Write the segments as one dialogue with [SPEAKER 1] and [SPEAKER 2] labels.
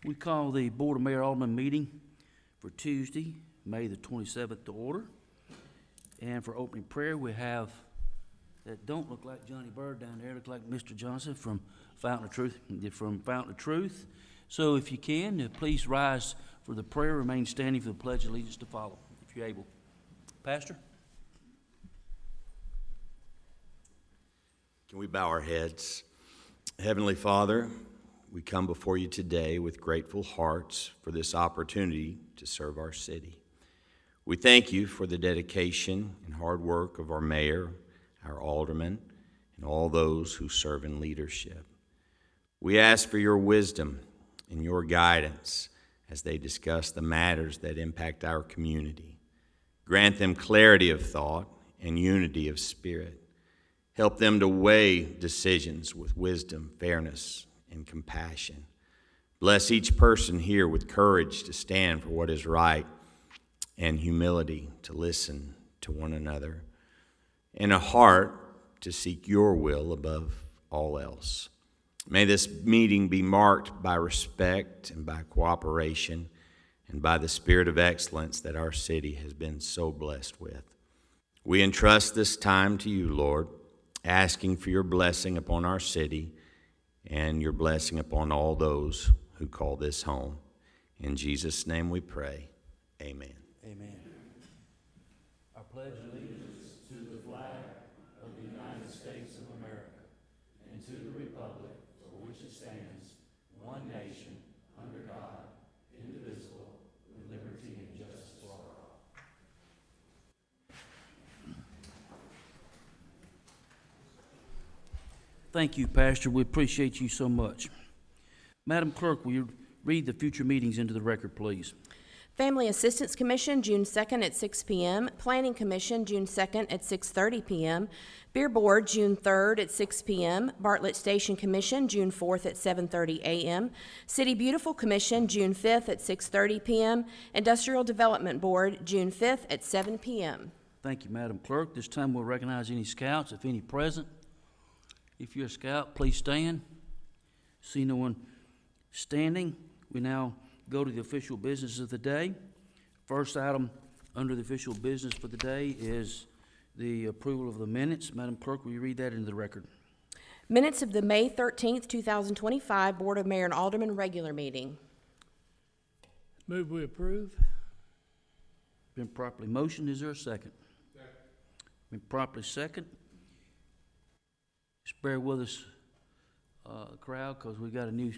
[SPEAKER 1] We call the Board of Mayor Aldermen meeting for Tuesday, May the 27th to order. And for opening prayer, we have, that don't look like Johnny Bird down there, look like Mr. Johnson from Fountain of Truth. So if you can, please rise for the prayer, remain standing for the Pledge of Allegiance to follow, if you're able. Pastor?
[SPEAKER 2] Can we bow our heads? Heavenly Father, we come before you today with grateful hearts for this opportunity to serve our city. We thank you for the dedication and hard work of our mayor, our aldermen, and all those who serve in leadership. We ask for your wisdom and your guidance as they discuss the matters that impact our community. Grant them clarity of thought and unity of spirit. Help them to weigh decisions with wisdom, fairness, and compassion. Bless each person here with courage to stand for what is right and humility to listen to one another, and a heart to seek your will above all else. May this meeting be marked by respect and by cooperation and by the spirit of excellence that our city has been so blessed with. We entrust this time to you, Lord, asking for your blessing upon our city and your blessing upon all those who call this home. In Jesus' name we pray. Amen.
[SPEAKER 1] Amen. Our pledge of allegiance to the flag of the United States of America and to the republic for which it stands, one nation, under God, indivisible, with liberty and justice for all. Thank you, Pastor. We appreciate you so much. Madam Clerk, will you read the future meetings into the record, please?
[SPEAKER 3] Family Assistance Commission, June 2nd at 6 p.m. Planning Commission, June 2nd at 6:30 p.m. Beer Board, June 3rd at 6 p.m. Bartlett Station Commission, June 4th at 7:30 a.m. City Beautiful Commission, June 5th at 6:30 p.m. Industrial Development Board, June 5th at 7 p.m.
[SPEAKER 1] Thank you, Madam Clerk. This time we'll recognize any scouts, if any present. If you're a scout, please stand. See no one standing. We now go to the official business of the day. First item under the official business for the day is the approval of the minutes. Madam Clerk, will you read that into the record?
[SPEAKER 3] Minutes of the May 13th, 2025 Board of Mayor and Aldermen regular meeting.
[SPEAKER 4] Move we approve.
[SPEAKER 1] Been properly motioned. Is there a second? Second. Been properly second. Just bear with us, crowd, because we got a new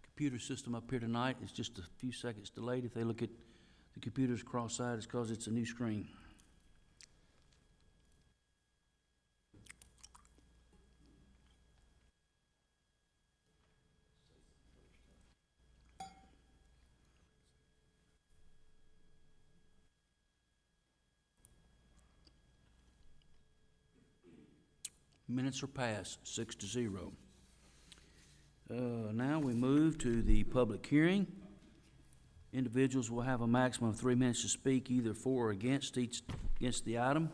[SPEAKER 1] computer system up here tonight. It's just a few seconds delayed. If they look at the computers cross-eyed, it's because it's a new screen. Minutes are passed, 6-0. Now we move to the public hearing. Individuals will have a maximum of 3 minutes to speak either for or against the item,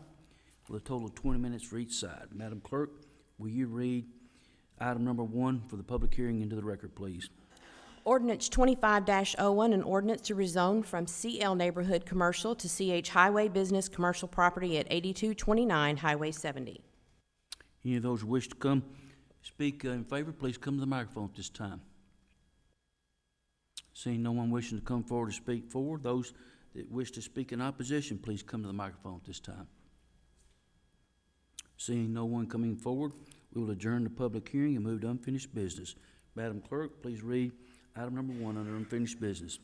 [SPEAKER 1] with a total of 20 minutes for each side. Madam Clerk, will you read item number 1 for the public hearing into the record, please?
[SPEAKER 3] Ordinance 25-01, an ordinance to rezone from CL Neighborhood Commercial to CH Highway Business Commercial Property at 8229 Highway 70.
[SPEAKER 1] Any of those who wish to come speak in favor, please come to the microphone at this time. Seeing no one wishing to come forward to speak for, those that wish to speak in opposition, please come to the microphone at this time. Seeing no one coming forward, we will adjourn the public hearing and move to unfinished business. Madam Clerk, please read item number 1 under unfinished business.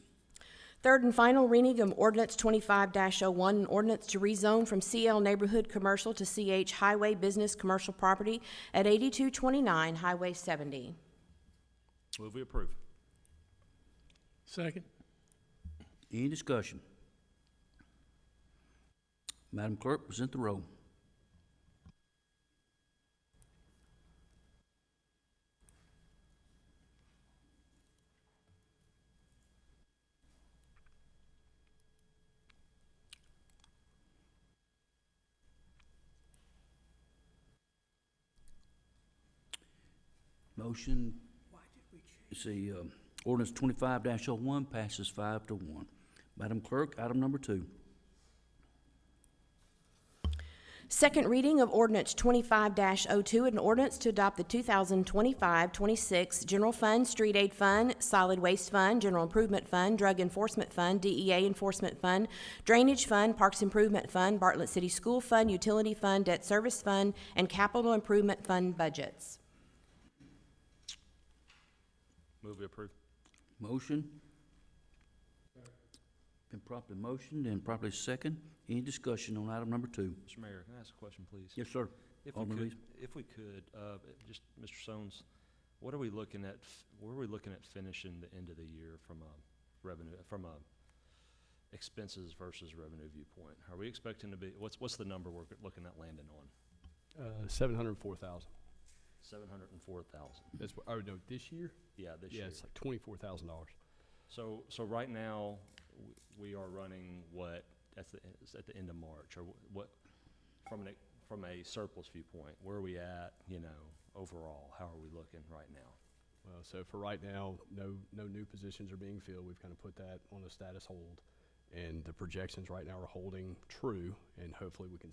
[SPEAKER 3] Third and final reading of Ordinance 25-01, an ordinance to rezone from CL Neighborhood Commercial to CH Highway Business Commercial Property at 8229 Highway 70.
[SPEAKER 5] Move we approve.
[SPEAKER 4] Second.
[SPEAKER 1] Any discussion? Madam Clerk, present the roll. Motion, let's see, Ordinance 25-01 passes 5-1. Madam Clerk, item number 2.
[SPEAKER 3] Second reading of ordinance 25-02, an ordinance to adopt the 2025-26 General Fund, Street Aid Fund, Solid Waste Fund, General Improvement Fund, Drug Enforcement Fund, DEA Enforcement Fund, Drainage Fund, Parks Improvement Fund, Bartlett City School Fund, Utility Fund, Debt Service Fund, and Capital Improvement Fund budgets.
[SPEAKER 5] Move we approve.
[SPEAKER 1] Motion. Been properly motioned and properly second. Any discussion on item number 2?
[SPEAKER 5] Mr. Mayor, can I ask a question, please?
[SPEAKER 1] Yes, sir. Alderman Reeves.
[SPEAKER 5] If we could, just, Mr. Sones, what are we looking at, where are we looking at finishing the end of the year from a revenue, from a expenses versus revenue viewpoint? Are we expecting to be, what's the number we're looking at landing on?
[SPEAKER 6] 704,000.
[SPEAKER 5] 704,000.
[SPEAKER 6] That's what, oh no, this year?
[SPEAKER 5] Yeah, this year.
[SPEAKER 6] Yeah, it's like $24,000.
[SPEAKER 5] So right now, we are running what, at the end of March, or what, from a surplus viewpoint, where are we at, overall? How are we looking right now?
[SPEAKER 6] Well, so for right now, no new positions are being filled. We've kind of put that on a status hold, and the projections right now are holding true, and hopefully we can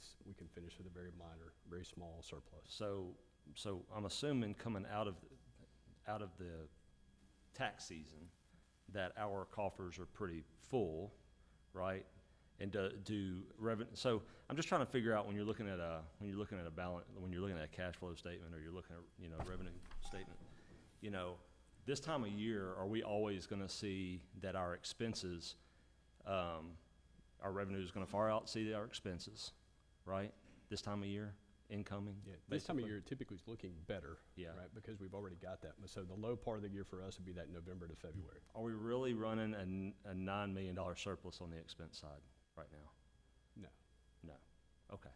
[SPEAKER 6] finish with a very minor, very small surplus.
[SPEAKER 5] So I'm assuming coming out of the tax season that our coffers are pretty full, right? And do revenue. So I'm just trying to figure out when you're looking at a balance, when you're looking at a cash flow statement, or you're looking at revenue statement. This time of year, are we always going to see that our expenses, our revenue is going to far outseed our expenses, right? This time of year, incoming.
[SPEAKER 6] Yeah, this time of
[SPEAKER 5] basically?
[SPEAKER 6] year typically is looking better,
[SPEAKER 5] Yeah.
[SPEAKER 6] right? Because we've already got that. So the low part of the year for us would be that November to February.
[SPEAKER 5] Are we really running a $9 million surplus on the expense side right now?
[SPEAKER 6] No.
[SPEAKER 5] No. Okay.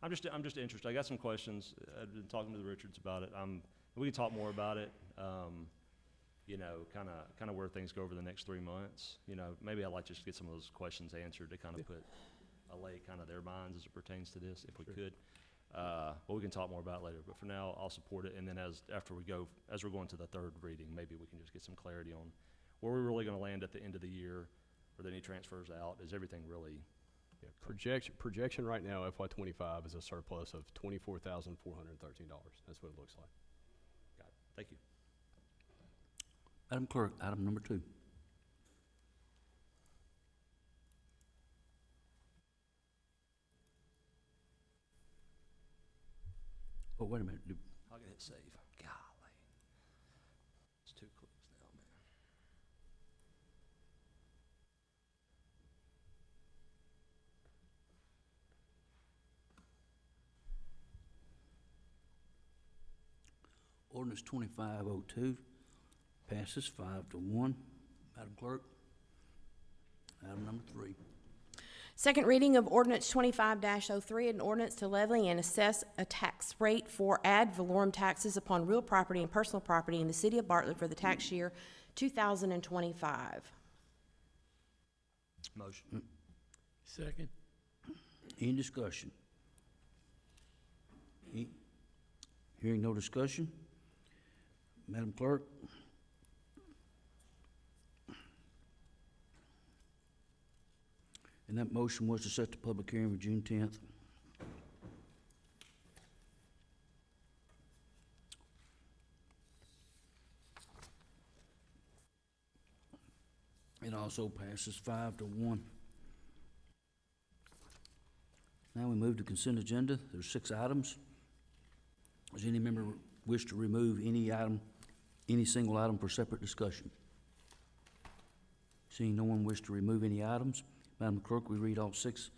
[SPEAKER 5] I'm just interested. I got some questions. I've been talking to the Richards about it. We can talk more about it. Kind of where things go over the next 3 months. Maybe I'd like just to get some of those questions answered to kind of allay kind of their minds as it pertains to this, if we could. But we can talk more about it later. But for now, I'll support it. And then as we're going to the third reading, maybe we can just get some clarity on where we're really going to land at the end of the year. Are there any transfers out? Is everything really?
[SPEAKER 6] Yeah, projection right now, FY25 is a surplus of $24,413. That's what it looks like.
[SPEAKER 5] Got it. Thank you.
[SPEAKER 1] Madam Clerk, item number 2. Oh, wait a minute.
[SPEAKER 5] I'll get hit save. Golly. It's too close now, man.
[SPEAKER 1] Ordinance 2502 passes 5-1. Madam Clerk, item number 3.
[SPEAKER 3] Second reading of ordinance 25-03, an ordinance to levy and assess a tax rate for ad valorem taxes upon real property and personal property in the city of Bartlett for the tax year 2025.
[SPEAKER 5] Motion.
[SPEAKER 4] Second.
[SPEAKER 1] Any discussion? Hearing no discussion, Madam Clerk? And that motion was to set the public hearing for June 10th. It also passes 5-1. Now we move to consent agenda. There's 6 items. Does any member wish to remove any single item for separate discussion? Seeing no one wish to remove any items, Madam Clerk, we read all six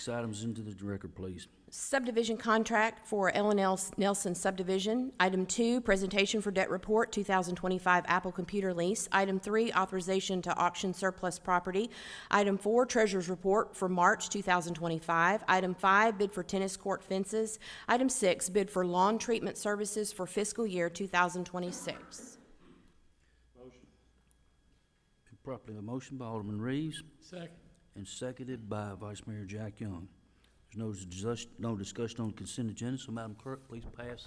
[SPEAKER 1] items into the record, please.
[SPEAKER 3] Subdivision contract for L&L Nelson subdivision. Item 2, presentation for debt report, 2025 Apple computer lease. Item 3, authorization to auction surplus property. Item 4, treasurer's report for March 2025. Item 5, bid for tennis court fences. Item 6, bid for lawn treatment services for fiscal year 2026.
[SPEAKER 1] Motion. Properly a motion by Alderman Reeves
[SPEAKER 4] Second.
[SPEAKER 1] and seconded by Vice Mayor Jack Young. There's no discussion on the consent agenda, so Madam Clerk, please pass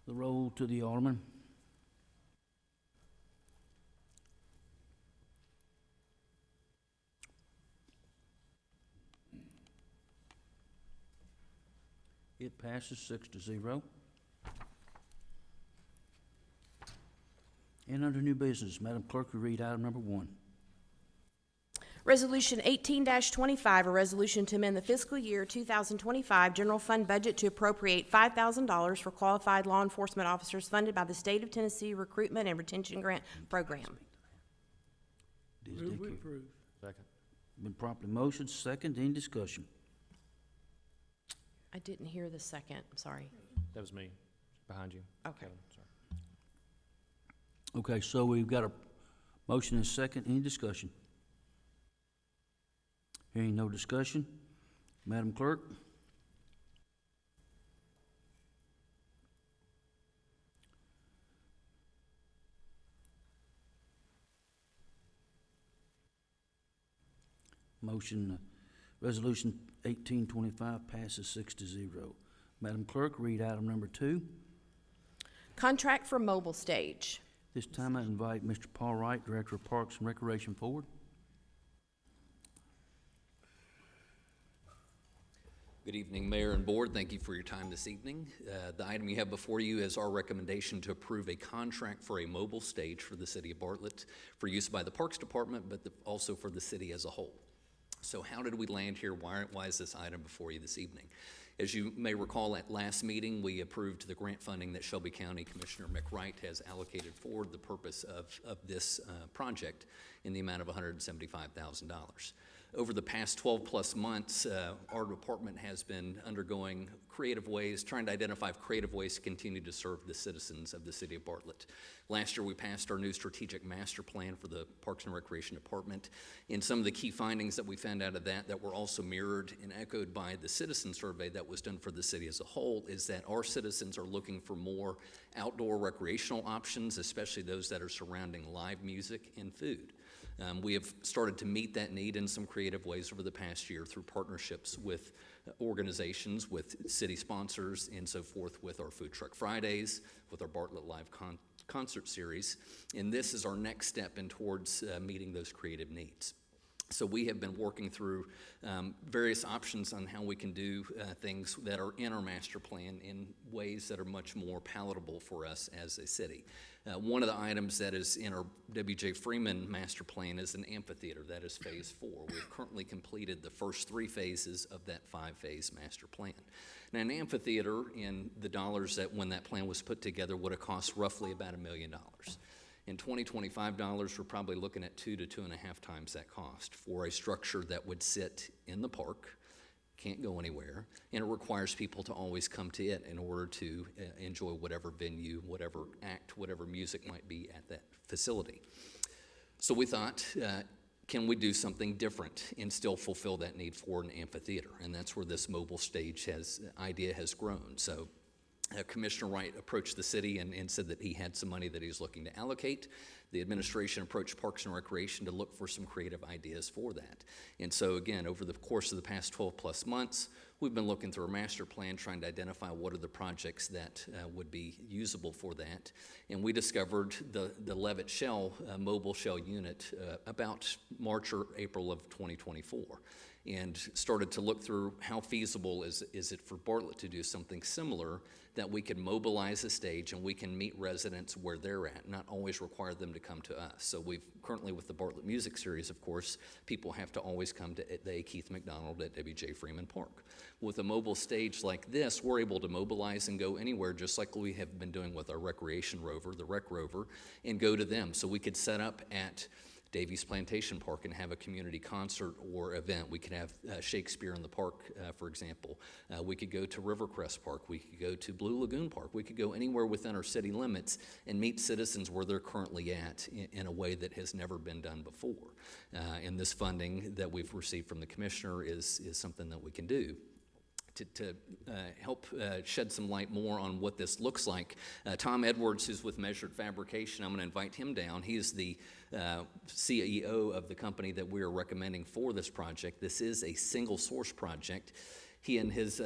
[SPEAKER 1] the roll to the Alderman. It passes 6-0. And under new business, Madam Clerk, will read item number 1.
[SPEAKER 3] Resolution 18-25, a resolution to amend the fiscal year 2025 general fund budget to appropriate $5,000 for qualified law enforcement officers funded by the State of Tennessee Recruitment and Retention Grant Program.
[SPEAKER 4] Move we approve.
[SPEAKER 5] Second.
[SPEAKER 1] Been properly motioned, second, any discussion?
[SPEAKER 3] I didn't hear the second, I'm sorry.
[SPEAKER 5] That was me, behind you.
[SPEAKER 3] Okay.
[SPEAKER 5] Kevin, sorry.
[SPEAKER 1] Okay, so we've got a motion and a second, any discussion? Hearing no discussion, Madam Clerk? Resolution 1825 passes 6-0. Madam Clerk, read item number 2.
[SPEAKER 3] Contract for mobile stage.
[SPEAKER 1] This time I invite Mr. Paul Wright, Director of Parks and Recreation, forward.
[SPEAKER 7] Good evening, Mayor and Board. Thank you for your time this evening. The item you have before you is our recommendation to approve a contract for a mobile stage for the City of Bartlett for use by the Parks Department, but also for the city as a whole. So how did we land here? Why is this item before you this evening? As you may recall, at last meeting, we approved the grant funding that Shelby County Commissioner McWright has allocated for the purpose of this project in the amount of $175,000. Over the past 12-plus months, our department has been undergoing creative ways, trying to identify creative ways to continue to serve the citizens of the City of Bartlett. Last year, we passed our new strategic master plan for the Parks and Recreation Department. And some of the key findings that we found out of that were also mirrored and echoed by the citizen survey that was done for the city as a whole is that our citizens are looking for more outdoor recreational options, especially those that are surrounding live music and food. We have started to meet that need in some creative ways over the past year through partnerships with organizations, with city sponsors, and so forth, with our Food Truck Fridays, with our Bartlett Live concert series. And this is our next step in towards meeting those creative needs. So we have been working through various options on how we can do things that are in our master plan in ways that are much more palatable for us as a city. One of the items that is in our W.J. Freeman master plan is an amphitheater. That is phase 4. We've currently completed the first 3 phases of that 5-phase master plan. Now, an amphitheater, in the dollars that when that plan was put together, would have cost roughly about $1 million. In 2025 dollars, we're probably looking at 2 to 2.5 times that cost for a structure that would sit in the park, can't go anywhere, and it requires people to always come to it in order to enjoy whatever venue, whatever act, whatever music might be at that facility. So we thought, can we do something different and still fulfill that need for an amphitheater? And that's where this mobile stage idea has grown. So Commissioner Wright approached the city and said that he had some money that he was looking to allocate. The administration approached Parks and Recreation to look for some creative ideas for that. And so again, over the course of the past 12-plus months, we've been looking through a master plan, trying to identify what are the projects that would be usable for that. And we discovered the Levitt Shell mobile shell unit about March or April of 2024. And started to look through how feasible is it for Bartlett to do something similar that we can mobilize a stage and we can meet residents where they're at, not always require them to come to us. So we've currently with the Bartlett Music Series, of course, people have to always come to the A. Keith McDonald at W.J. Freeman Park. With a mobile stage like this, we're able to mobilize and go anywhere just like we have been doing with our recreation rover, the Rec Rover, and go to them. So we could set up at Davies Plantation Park and have a community concert or event. We could have Shakespeare in the park, for example. We could go to Rivercrest Park. We could go to Blue Lagoon Park. We could go anywhere within our city limits and meet citizens where they're currently at in a way that has never been done before. And this funding that we've received from the commissioner is something that we can do. To help shed some light more on what this looks like, Tom Edwards, who's with Measured Fabrication, I'm going to invite him down. He is the CEO of the company that we are recommending for this project. This is a single source project. He and his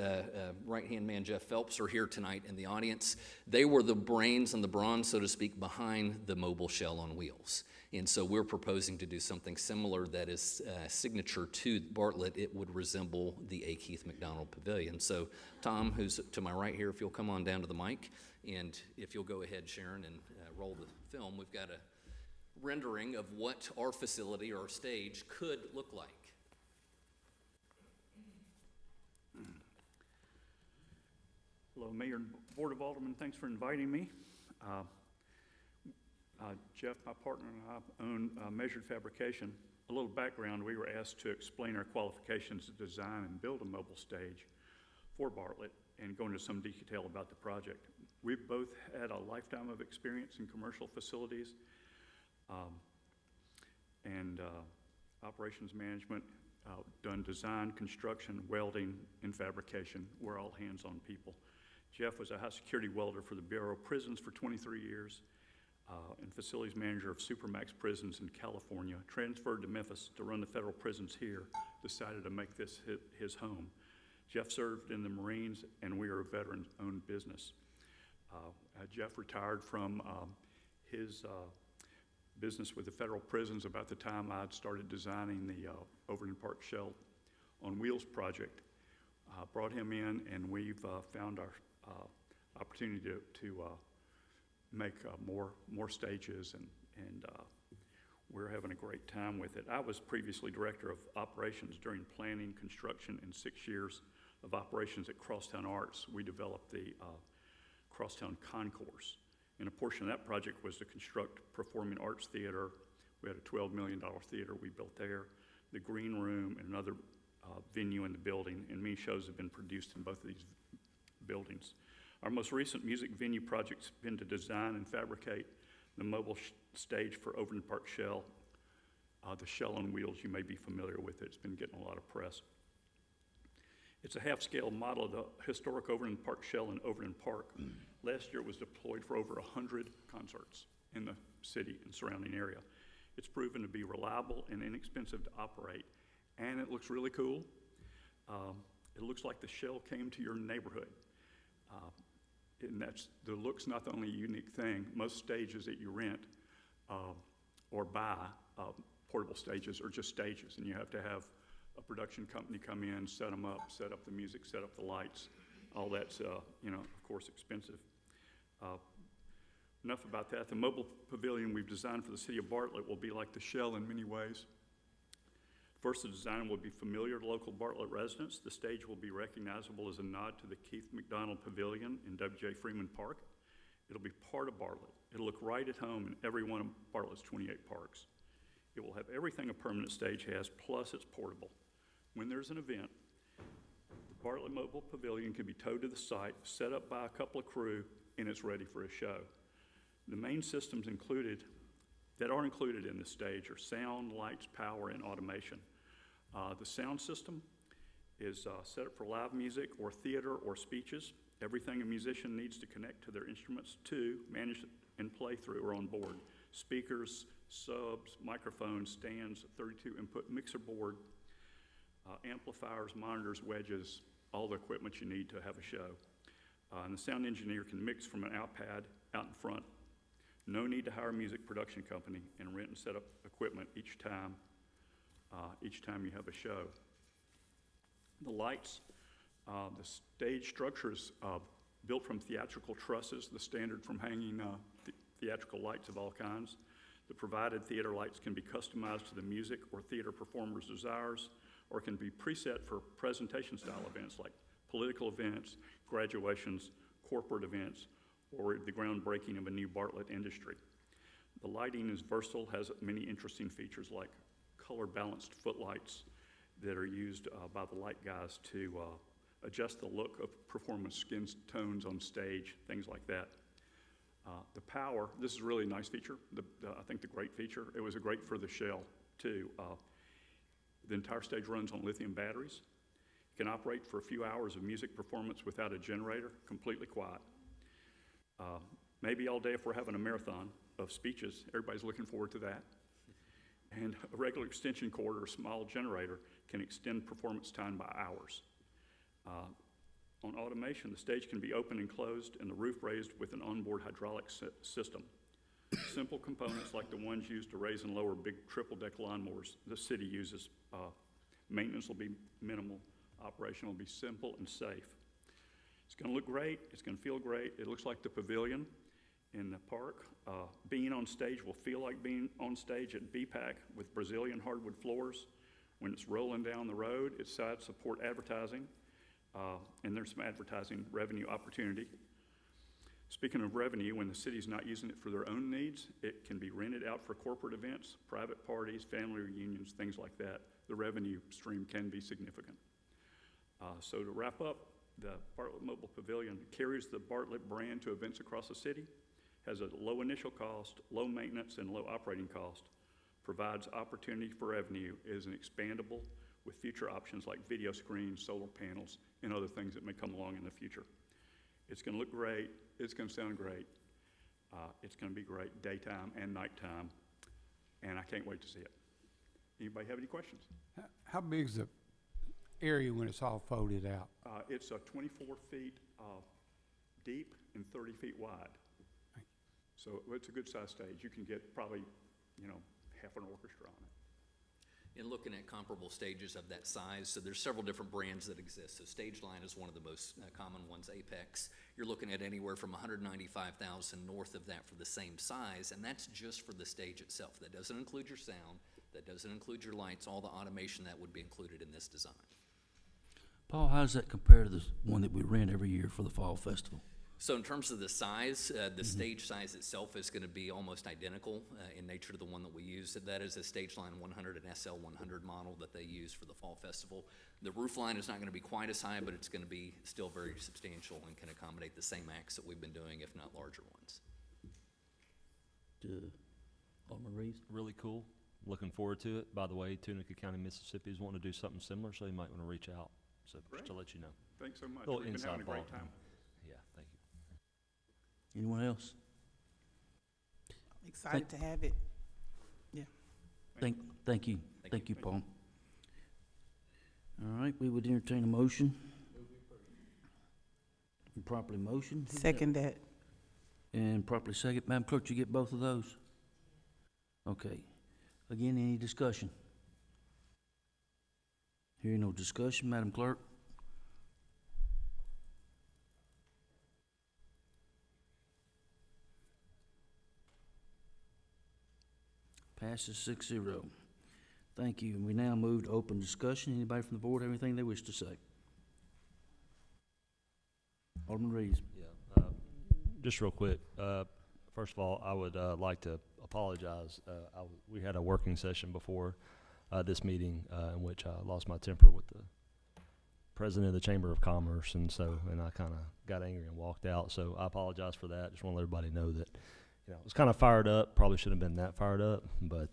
[SPEAKER 7] right-hand man, Jeff Phelps, are here tonight in the audience. They were the brains and the brawn, so to speak, behind the mobile shell on wheels. And so we're proposing to do something similar that is signature to Bartlett. It would resemble the A. Keith McDonald Pavilion. So Tom, who's to my right here, if you'll come on down to the mic, and if you'll go ahead, Sharon, and roll the film, we've got a rendering of what our facility or our stage could look like.
[SPEAKER 8] Hello, Mayor and Board of Aldermen. Thanks for inviting me. Jeff, my partner, and I own Measured Fabrication. A little background, we were asked to explain our qualifications to design and build a mobile stage for Bartlett and go into some detail about the project. We've both had a lifetime of experience in commercial facilities and operations management, done design, construction, welding, and fabrication. We're all hands-on people. Jeff was a high-security welder for the Bureau of Prisons for 23 years and facilities manager of Supermax Prisons in California, transferred to Memphis to run the federal prisons here, decided to make this his home. Jeff served in the Marines, and we are a veteran-owned business. Jeff retired from his business with the federal prisons about the time I'd started designing the Overland Park Shell on Wheels project. Brought him in, and we've found our opportunity to make more stages, and we're having a great time with it. I was previously director of operations during planning, construction, and 6 years of operations at Crosstown Arts. We developed the Crosstown Concourse, and a portion of that project was to construct Performing Arts Theater. We had a $12 million theater we built there, the Green Room, and another venue in the building, and many shows have been produced in both of these buildings. Our most recent music venue project's been to design and fabricate the mobile stage for Overland Park Shell. The Shell on Wheels, you may be familiar with it. It's been getting a lot of press. It's a half-scale model of the historic Overland Park Shell in Overland Park. Last year it was deployed for over 100 concerts in the city and surrounding area. It's proven to be reliable and inexpensive to operate, and it looks really cool. It looks like the shell came to your neighborhood. And the look's not the only unique thing. Most stages that you rent or buy, portable stages, are just stages, and you have to have a production company come in, set them up, set up the music, set up the lights. All that's, of course, expensive. Enough about that. The mobile pavilion we've designed for the city of Bartlett will be like the Shell in many ways. First, the design will be familiar to local Bartlett residents. The stage will be recognizable as a nod to the Keith McDonald Pavilion in W.J. Freeman Park. It'll be part of Bartlett. It'll look right at home in every one of Bartlett's 28 parks. It will have everything a permanent stage has, plus it's portable. When there's an event, the Bartlett Mobile Pavilion can be towed to the site, set up by a couple of crew, and it's ready for a show. The main systems that are included in the stage are sound, lights, power, and automation. The sound system is set up for live music or theater or speeches. Everything a musician needs to connect to their instruments to, manage, and play through are on board. Speakers, subs, microphones, stands, 32 input mixer board, amplifiers, monitors, wedges, all the equipment you need to have a show. And the sound engineer can mix from an outpad out in front. No need to hire a music production company and rent and set up equipment each time you have a show. The lights, the stage structure is built from theatrical trusses, the standard from hanging theatrical lights of all kinds. The provided theater lights can be customized to the music or theater performer's desires, or can be preset for presentation style events like political events, graduations, corporate events, or the groundbreaking of a new Bartlett industry. The lighting is versatile, has many interesting features like color balanced footlights that are used by the light guys to adjust the look of performance skin tones on stage, things like that. The power, this is a really nice feature, I think the great feature. It was great for the Shell too. The entire stage runs on lithium batteries. It can operate for a few hours of music performance without a generator, completely quiet. Maybe all day if we're having a marathon of speeches, everybody's looking forward to that. And a regular extension cord or a small generator can extend performance time by hours. On automation, the stage can be opened and closed and the roof raised with an onboard hydraulic system. Simple components like the ones used to raise and lower big triple-deck lawnmowers the city uses. Maintenance will be minimal. Operation will be simple and safe. It's going to look great. It's going to feel great. It looks like the pavilion in the park. Being on stage will feel like being on stage at BPAC with Brazilian hardwood floors. When it's rolling down the road, it's side support advertising, and there's some advertising revenue opportunity. Speaking of revenue, when the city's not using it for their own needs, it can be rented out for corporate events, private parties, family reunions, things like that. The revenue stream can be significant. So to wrap up, the Bartlett Mobile Pavilion carries the Bartlett brand to events across the city, has a low initial cost, low maintenance, and low operating cost, provides opportunity for revenue, is an expandable with future options like video screens, solar panels, and other things that may come along in the future. It's going to look great. It's going to sound great. It's going to be great daytime and nighttime, and I can't wait to see it. Anybody have any questions?
[SPEAKER 9] How big is the area when it's all folded out?
[SPEAKER 8] It's 24 feet deep and 30 feet wide. So it's a good sized stage. You can get probably, half an orchestra on it.
[SPEAKER 7] In looking at comparable stages of that size, so there's several different brands that exist. So Stage Line is one of the most common ones, Apex. You're looking at anywhere from $195,000 north of that for the same size, and that's just for the stage itself. That doesn't include your sound, that doesn't include your lights, all the automation that would be included in this design.
[SPEAKER 1] Paul, how does that compare to the one that we rent every year for the Fall Festival?
[SPEAKER 7] So in terms of the size, the stage size itself is going to be almost identical in nature to the one that we use. That is a Stage Line 100 and SL 100 model that they use for the Fall Festival. The roof line is not going to be quite as high, but it's going to be still very substantial and can accommodate the same acts that we've been doing, if not larger ones.
[SPEAKER 1] Alderman Reeves?
[SPEAKER 5] Really cool. Looking forward to it. By the way, Tunica County, Mississippi is wanting to do something similar, so you might want to reach out. So just to let you know.
[SPEAKER 8] Thanks so much.
[SPEAKER 5] Little
[SPEAKER 8] We've been having a
[SPEAKER 5] inside
[SPEAKER 8] great
[SPEAKER 5] ball.
[SPEAKER 8] time.
[SPEAKER 5] Yeah, thank you.
[SPEAKER 1] Anyone else?
[SPEAKER 10] Excited to have it.
[SPEAKER 1] Thank you. Thank you, Paul. All right, we would entertain a motion. Properly motion.
[SPEAKER 10] Second that.
[SPEAKER 1] And properly second. Madam Clerk, you get both of those? Okay. Again, any discussion? Hearing no discussion, Madam Clerk? Passes 6-0. Thank you. And we now move to open discussion. Anybody from the board have anything they wish to say? Alderman Reeves.
[SPEAKER 5] Yeah, just real quick. First of all, I would like to apologize. We had a working session before this meeting in which I lost my temper with the president of the Chamber of Commerce, and I kind of got angry and walked out. So I apologize for that. Just want to let everybody know that, I was kind of fired up. Probably shouldn't have been that fired up, but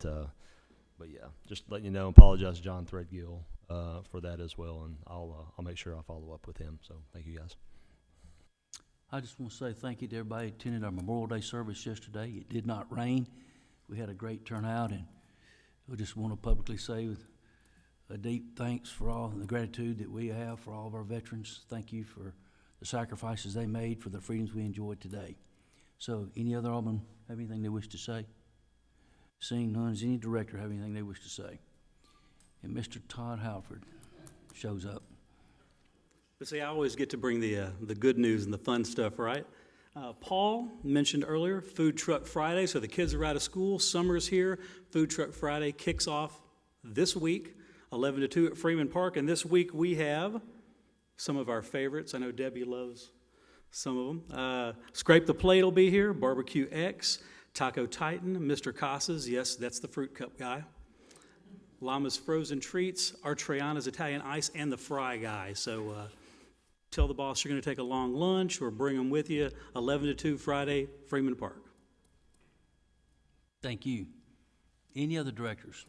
[SPEAKER 5] yeah, just letting you know. Apologize to John Threadgill for that as well, and I'll make sure I follow up with him. So thank you guys.
[SPEAKER 1] I just want to say thank you to everybody who attended our Memorial Day service yesterday. It did not rain. We had a great turnout, and we just want to publicly say with a deep thanks for all the gratitude that we have for all of our veterans. Thank you for the sacrifices they made for the freedoms we enjoy today. So, any other alderman have anything they wish to say? Seeing none, does any director have anything they wish to say? And Mr. Todd Halford shows up.
[SPEAKER 11] But see, I always get to bring the good news and the fun stuff, right? Paul mentioned earlier, Food Truck Friday, so the kids are out of school, summer's here. Food Truck Friday kicks off this week, 11 to 2 at Freeman Park, and this week we have some of our favorites. I know Debbie loves some of them. Scrape the Plate will be here, Barbecue X, Taco Titan, Mr. Casas, yes, that's the fruit cup guy. Llama's Frozen Treats, Artriana's Italian Ice, and the Fry guy. So tell the boss you're going to take a long lunch or bring them with you, 11 to 2 Friday, Freeman Park.
[SPEAKER 1] Thank you. Any other directors?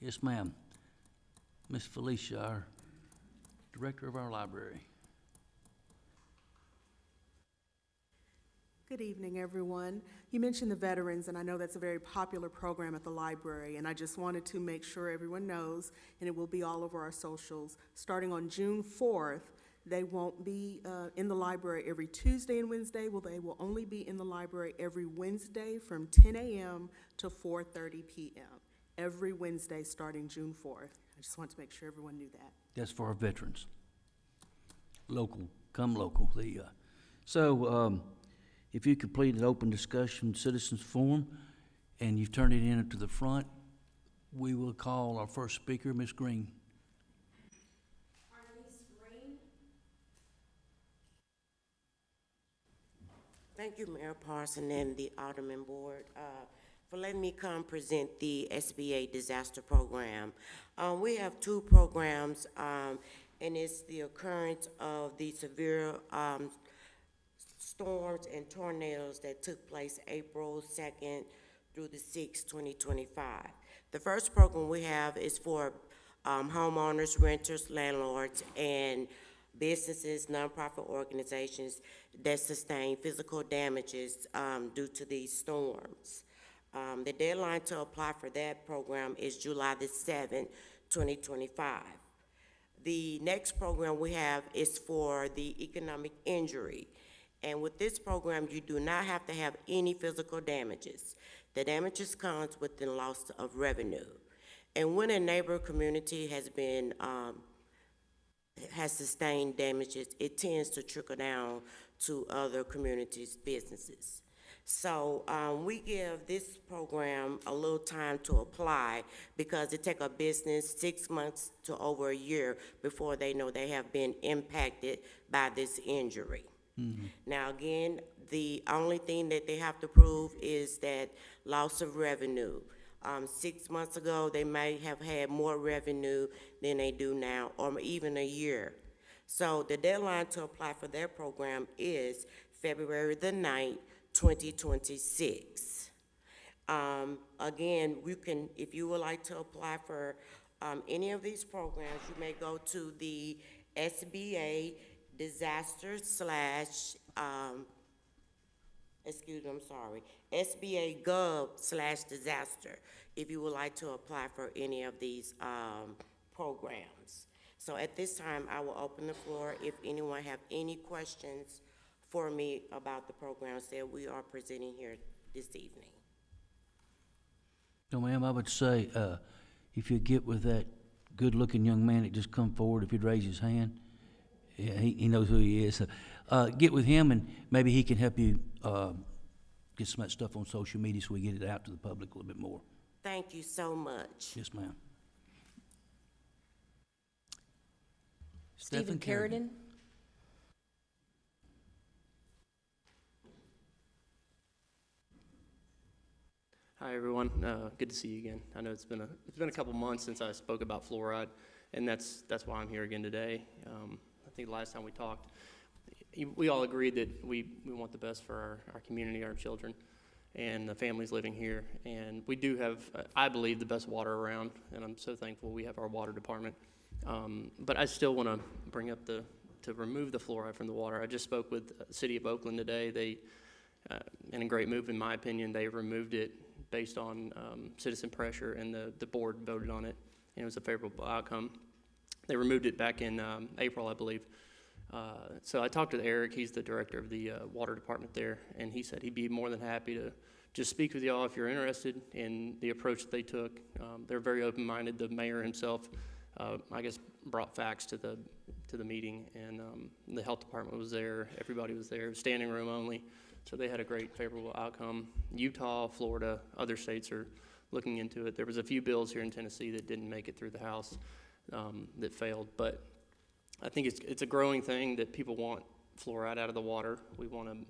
[SPEAKER 1] Yes, ma'am. Miss Felicia, our director of our library.
[SPEAKER 12] Good evening, everyone. You mentioned the veterans, and I know that's a very popular program at the library, and I just wanted to make sure everyone knows, and it will be all over our socials. Starting on June 4th, They won't be in the library every Tuesday and Wednesday. Well, they will only be in the library every Wednesday from 10 a.m. to 4:30 p.m. Every Wednesday starting June 4th. I just want to make sure everyone knew that.
[SPEAKER 1] That's for our veterans. Local, come local. If you completed an open discussion citizens forum and you've turned it in to the front, we will call our first speaker, Ms. Green.
[SPEAKER 10] Thank you, Mayor Parson and the Alderman Board, for letting me come present the SBA Disaster Program. We have two programs, and it's the occurrence of the severe storms and tornadoes that took place April 2nd through the 6th, 2025. The first program we have is for homeowners, renters, landlords, and businesses, nonprofit organizations that sustain physical damages due to these storms. The deadline to apply for that program is July the 7th, 2025. The next program we have is for the economic injury. And with this program, you do not have to have any physical damages. The damages comes with the loss of revenue. And when a neighbor community has sustained damages, it tends to trickle down to other communities' businesses. So we give this program a little time to apply because it takes a business 6 months to over a year before they know they have been impacted by this injury. Mm-hmm. Now, again, the only thing that they have to prove is that loss of revenue. 6 months ago, they may have had more revenue than they do now, or even a year. So the deadline to apply for their program is February the 9th, 2026. Again, if you would like to apply for any of these programs, you may go to the SBA disaster SBA Gov/disaster, if you would like to apply for any of these programs. So at this time, I will open the floor if anyone have any questions for me about the programs that we are presenting here this evening.
[SPEAKER 1] No, ma'am, I would say, if you get with that good-looking young man that just come forward, if he'd raise his hand, yeah, he knows who he is. Get with him, and maybe he can help you get some of that stuff on social media so we get it out to the public a little bit more.
[SPEAKER 10] Thank you so much.
[SPEAKER 1] Yes, ma'am.
[SPEAKER 3] Stephen Carradine.
[SPEAKER 13] Hi, everyone. Good to see you again. I know it's been a couple months since I spoke about fluoride, and that's why I'm here again today. I think last time we talked, we all agreed that we want the best for our community, our children, and the families living here. And we do have, I believe, the best water around, and I'm so thankful we have our water department. But I still want to bring up to remove the fluoride from the water. I just spoke with the city of Oakland today. They, in a great move, in my opinion, they removed it based on citizen pressure, and the board voted on it, and it was a favorable outcome. They removed it back in April, I believe. So I talked to Eric, he's the director of the water department there, and he said he'd be more than happy to just speak with y'all if you're interested in the approach that they took. They're very open-minded. The mayor himself, I guess, brought facts to the meeting, and the health department was there, everybody was there, standing room only. So they had a great favorable outcome. Utah, Florida, other states are looking into it. There was a few bills here in Tennessee that didn't make it through the House that failed, but I think it's a growing thing that people want fluoride out of the water. We want them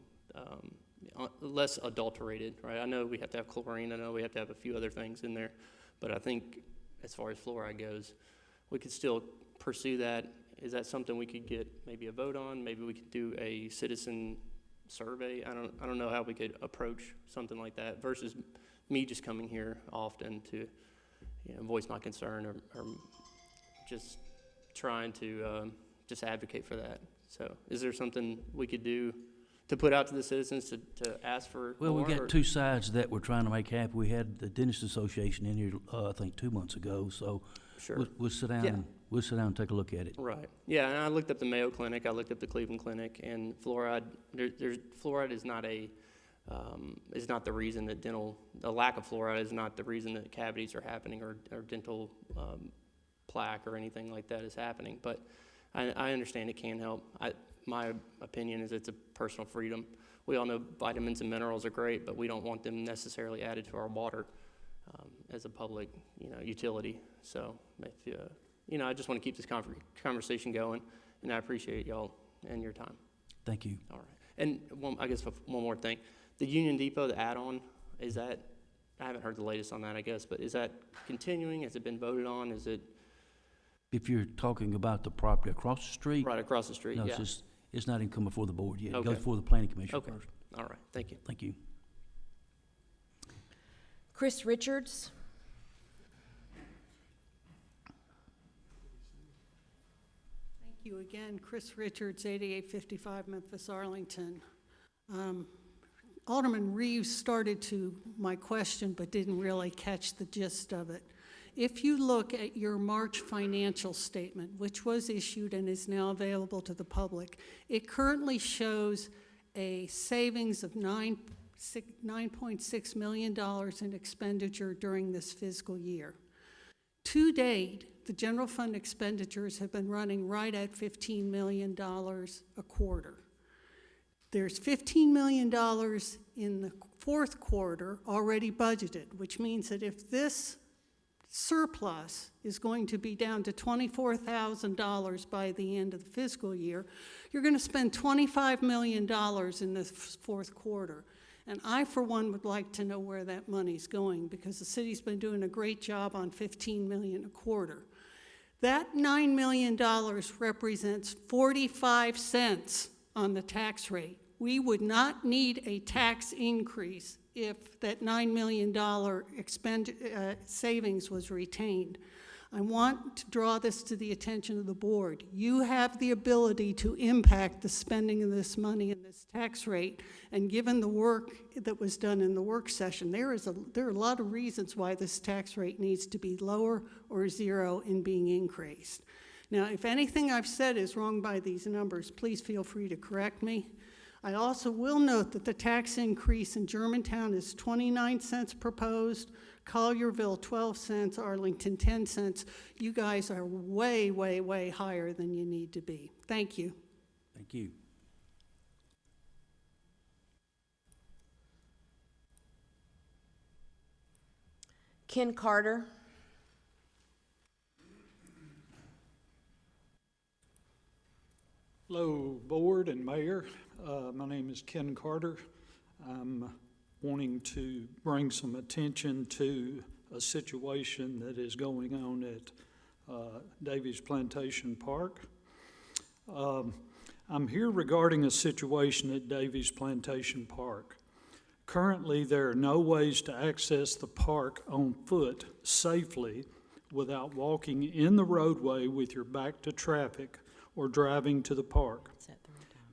[SPEAKER 13] less adulterated, right? I know we have to have chlorine. I know we have to have a few other things in there, but I think as far as fluoride goes, we could still pursue that. Is that something we could get maybe a vote on? Maybe we could do a citizen survey. I don't know how we could approach something like that versus me just coming here often to voice my concern or just trying to just advocate for that. So is there something we could do to put out to the citizens to ask for
[SPEAKER 1] Well,
[SPEAKER 13] more,
[SPEAKER 1] we got two sides that we're trying to make happy. We had the Dentist Association in here, I think 2 months ago, so
[SPEAKER 13] Sure.
[SPEAKER 1] we'll sit down
[SPEAKER 13] Yeah.
[SPEAKER 1] and we'll sit down and take a look at it.
[SPEAKER 13] Right. Yeah, and I looked up the Mayo Clinic, I looked up the Cleveland Clinic, and fluoride, fluoride is not the reason that the lack of fluoride is not the reason that cavities are happening or dental plaque or anything like that is happening. But I understand it can help. My opinion is it's a personal freedom. We all know vitamins and minerals are great, but we don't want them necessarily added to our water as a public, utility. So if I just want to keep this conversation going, and I appreciate y'all and your time.
[SPEAKER 1] Thank you.
[SPEAKER 13] All right. And I guess one more thing. The Union Depot, the add-on, I haven't heard the latest on that, I guess, but is that continuing? Has it been voted on? Is it?
[SPEAKER 1] If you're talking about the property across the street.
[SPEAKER 13] Right, across the street,
[SPEAKER 1] No,
[SPEAKER 13] yeah.
[SPEAKER 1] it's not even come before the board yet. It
[SPEAKER 13] Okay.
[SPEAKER 1] goes before the planning commission
[SPEAKER 13] Okay.
[SPEAKER 1] first.
[SPEAKER 13] All right, thank you.
[SPEAKER 1] Thank you.
[SPEAKER 3] Chris Richards.
[SPEAKER 14] Thank you again. Chris Richards, 8855 Memphis, Arlington. Alderman Reeves started to my question but didn't really catch the gist of it. If you look at your March financial statement, which was issued and is now available to the public, it currently shows a savings of $9.6 million in expenditure during this fiscal year. To date, the general fund expenditures have been running right at $15 million a quarter. There's $15 million in the fourth quarter already budgeted, which means that if this surplus is going to be down to $24,000 by the end of the fiscal year, you're going to spend $25 million in the fourth quarter. And I, for one, would like to know where that money's going, because the city's been doing a great job on $15 million a quarter. That $9 million represents 45 cents on the tax rate. We would not need a tax increase if that $9 million savings was retained. I want to draw this to the attention of the board. You have the ability to impact the spending of this money and this tax rate, and given the work that was done in the work session, there are a lot of reasons why this tax rate needs to be lower or zero in being increased. Now, if anything I've said is wrong by these numbers, please feel free to correct me. I also will note that the tax increase in Germantown is 29 cents proposed, Collierville 12 cents, Arlington 10 cents. You guys are way, way, way higher than you need to be. Thank you.
[SPEAKER 1] Thank you.
[SPEAKER 3] Ken Carter.
[SPEAKER 15] Hello, Board and Mayor. My name is Ken Carter. I'm wanting to bring some attention to a situation that is going on at Davies Plantation Park. I'm here regarding a situation at Davies Plantation Park. Currently, there are no ways to access the park on foot safely without walking in the roadway with your back to traffic or driving to the park.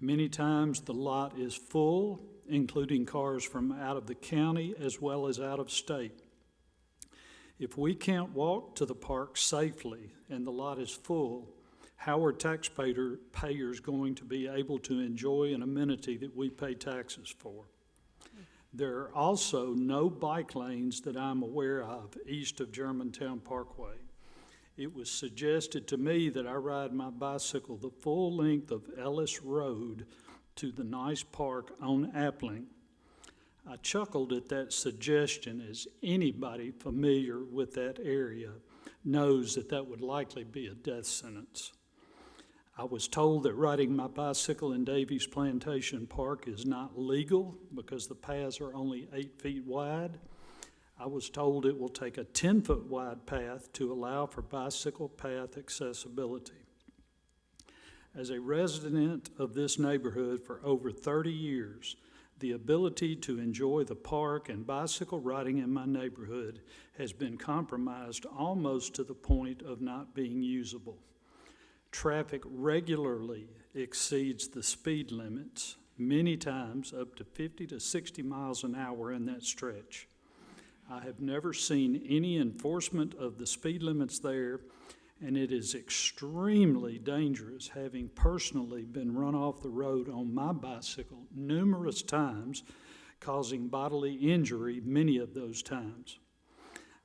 [SPEAKER 15] Many times the lot is full, including cars from out of the county as well as out of state. If we can't walk to the park safely and the lot is full, how are taxpayers going to be able to enjoy an amenity that we pay taxes for? There are also no bike lanes that I'm aware of east of Germantown Parkway. It was suggested to me that I ride my bicycle the full length of Ellis Road to the nice park on Appling. I chuckled at that suggestion, as anybody familiar with that area knows that that would likely be a death sentence. I was told that riding my bicycle in Davies Plantation Park is not legal because the paths are only 8 feet wide. I was told it will take a 10-foot wide path to allow for bicycle path accessibility. As a resident of this neighborhood for over 30 years, the ability to enjoy the park and bicycle riding in my neighborhood has been compromised almost to the point of not being usable. Traffic regularly exceeds the speed limits, many times up to 50 to 60 miles an hour in that stretch. I have never seen any enforcement of the speed limits there, and it is extremely dangerous, having personally been run off the road on my bicycle numerous times, causing bodily injury many of those times.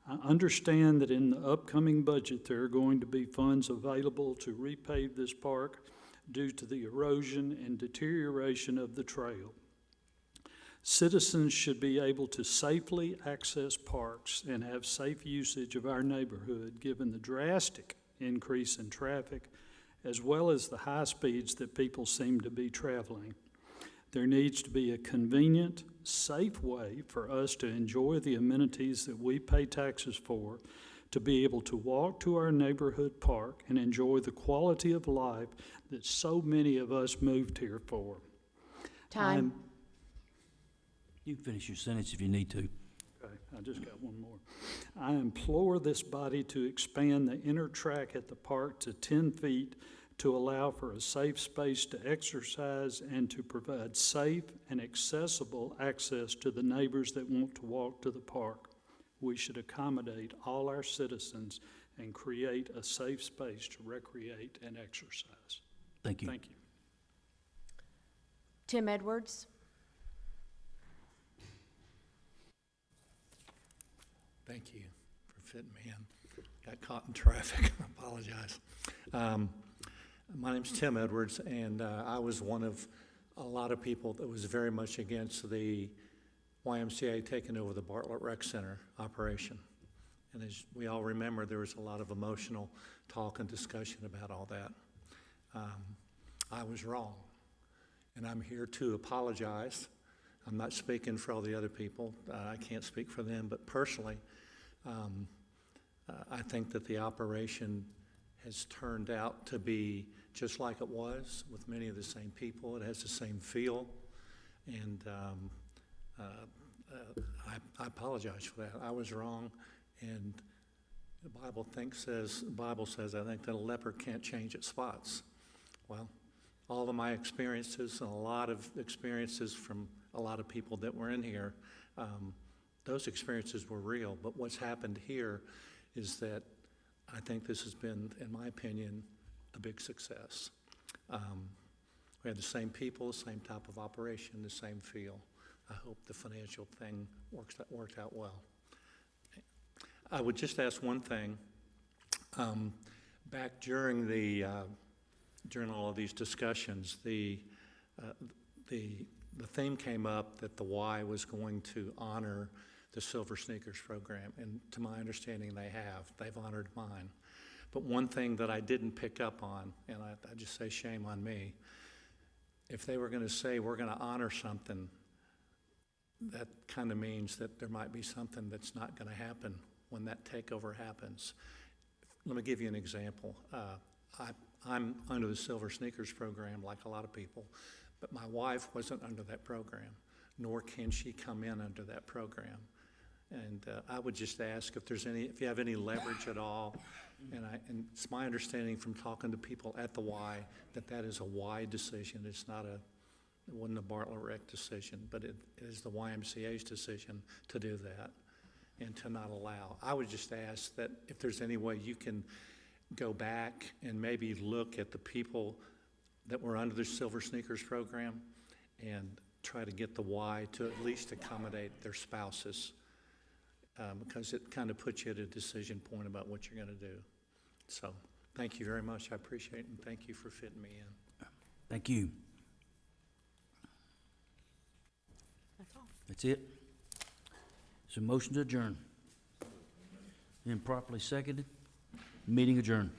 [SPEAKER 15] I understand that in the upcoming budget, there are going to be funds available to repave this park due to the erosion and deterioration of the trail. Citizens should be able to safely access parks and have safe usage of our neighborhood, given the drastic increase in traffic, as well as the high speeds that people seem to be traveling. There needs to be a convenient, safe way for us to enjoy the amenities that we pay taxes for, to be able to walk to our neighborhood park and enjoy the quality of life that so many of us moved here for.
[SPEAKER 3] Time.
[SPEAKER 1] You can finish your sentence if you need to.
[SPEAKER 15] Okay, I just got one more. I implore this body to expand the inner track at the park to 10 feet to allow for a safe space to exercise and to provide safe and accessible access to the neighbors that want to walk to the park. We should accommodate all our citizens and create a safe space to recreate and exercise.
[SPEAKER 1] Thank you.
[SPEAKER 15] Thank you.
[SPEAKER 3] Tim Edwards.
[SPEAKER 16] Thank you for fitting me in. Got caught in traffic. I apologize. My name's Tim Edwards, and I was one of a lot of people that was very much against the YMCA taking over the Bartlett Rec Center operation. And as we all remember, there was a lot of emotional talk and discussion about all that. I was wrong, and I'm here to apologize. I'm not speaking for all the other people. I can't speak for them, but personally, I think that the operation has turned out to be just like it was, with many of the same people. It has the same feel, and I apologize for that. I was wrong, and the Bible says, I think, that a leopard can't change its spots. Well, all of my experiences and a lot of experiences from a lot of people that were in here, those experiences were real. But what's happened here is that I think this has been, in my opinion, a big success. We had the same people, the same type of operation, the same feel. I hope the financial thing worked out well. I would just ask one thing. Back during all of these discussions, the theme came up that the Y was going to honor the Silver Sneakers program, and to my understanding, they've honored mine. But one thing that I didn't pick up on, and I just say shame on me, if they were going to say we're going to honor something, that kind of means that there might be something that's not going to happen when that takeover happens. Let me give you an example. I'm under the Silver Sneakers program like a lot of people, but my wife wasn't under that program, nor can she come in under that program. And I would just ask if you have any leverage at all, and it's my understanding from talking to people at the Y that is a Y decision. It wasn't a Bartlett Rec decision, but it is the YMCA's decision to do that and to not allow. I would just ask that if there's any way you can go back and maybe look at the people that were under the Silver Sneakers program and try to get the Y to at least accommodate their spouses, because it kind of puts you at a decision point about what you're going to do. So thank you very much. I appreciate it, and thank you for fitting me in.
[SPEAKER 1] Thank you.
[SPEAKER 3] That's all.
[SPEAKER 1] That's it? So motion to adjourn. Then properly seconded. Meeting adjourned.